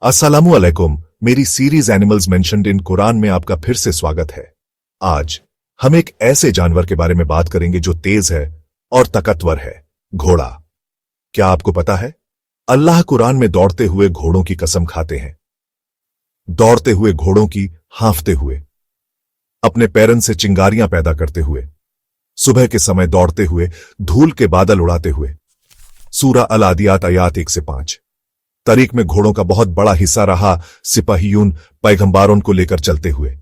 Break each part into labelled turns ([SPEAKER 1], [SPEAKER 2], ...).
[SPEAKER 1] अस्सलामु अलैकुम। मेरी series animals mentioned in Quran में आपका फिर से स्वागत है। आज हम एक ऐसे जानवर के बारे में बात करेंगे जो तेज है और ताकतवर है, घोड़ा। क्या आपको पता है, अल्लाह कुरान में दौड़ते हुए घोड़ों की कसम खाते हैं। दौड़ते हुए घोड़ों की, हाँफते हुए, अपने पैरन से चिंगारियां पैदा करते हुए, सुबह के समय दौड़ते हुए, धूल के बादल उड़ाते हुए। सूरा अल आदियात आयात 1 से 5। तारीख में घोड़ों का बहुत बड़ा हिस्सा रहा सिपाहियून पैगंबरों को लेकर चलते हुए।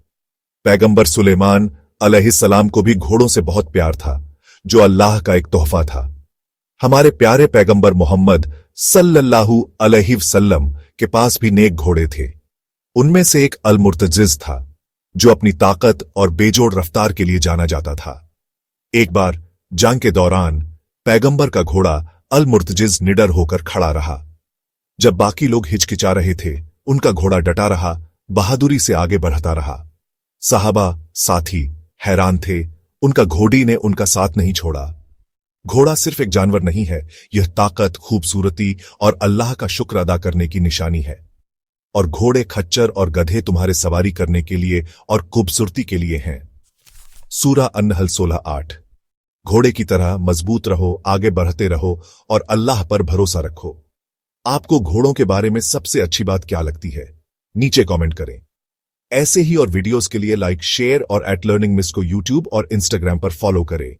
[SPEAKER 1] पैगंबर सुलेमान अलैहिस्सलाम को भी घोड़ों से बहुत प्यार था, जो अल्लाह का एक तोहफा था। हमारे प्यारे पैगंबर मोहम्मद सल्लल्लाहु अलैहि वसल्लम के पास भी नेक घोड़े थे। उनमें से एक अल मुर्तजिज था, जो अपनी ताकत और बेजोड़ रफ्तार के लिए जाना जाता था। एक बार जंग के दौरान पैगंबर का घोड़ा अल मुर्तजिज निडर होकर खड़ा रहा। जब बाकी लोग हिचकिचा रहे थे, उनका घोड़ा डटा रहा, बहादुरी से आगे बढ़ता रहा। साहबा साथी हैरान थे, उनका घोड़ी ने उनका साथ नहीं छोड़ा। घोड़ा सिर्फ एक जानवर नहीं है, यह ताकत, खूबसूरती और अल्लाह का शुक्र अदा करने की निशानी है। और घोड़े, खच्चर और गधे तुम्हारे सवारी करने के लिए और खूबसूरती के लिए हैं। सूरा अन-नहल 16:8। घोड़े की तरह मजबूत रहो, आगे बढ़ते रहो और अल्लाह पर भरोसा रखो। आपको घोड़ों के बारे में सबसे अच्छी बात क्या लगती है? नीचे कमेंट करें। ऐसे ही और वीडियोस के लिए लाइक, शेयर और @लर्निंग मिस को यूट्यूब और इंस्टाग्राम पर फॉलो करें।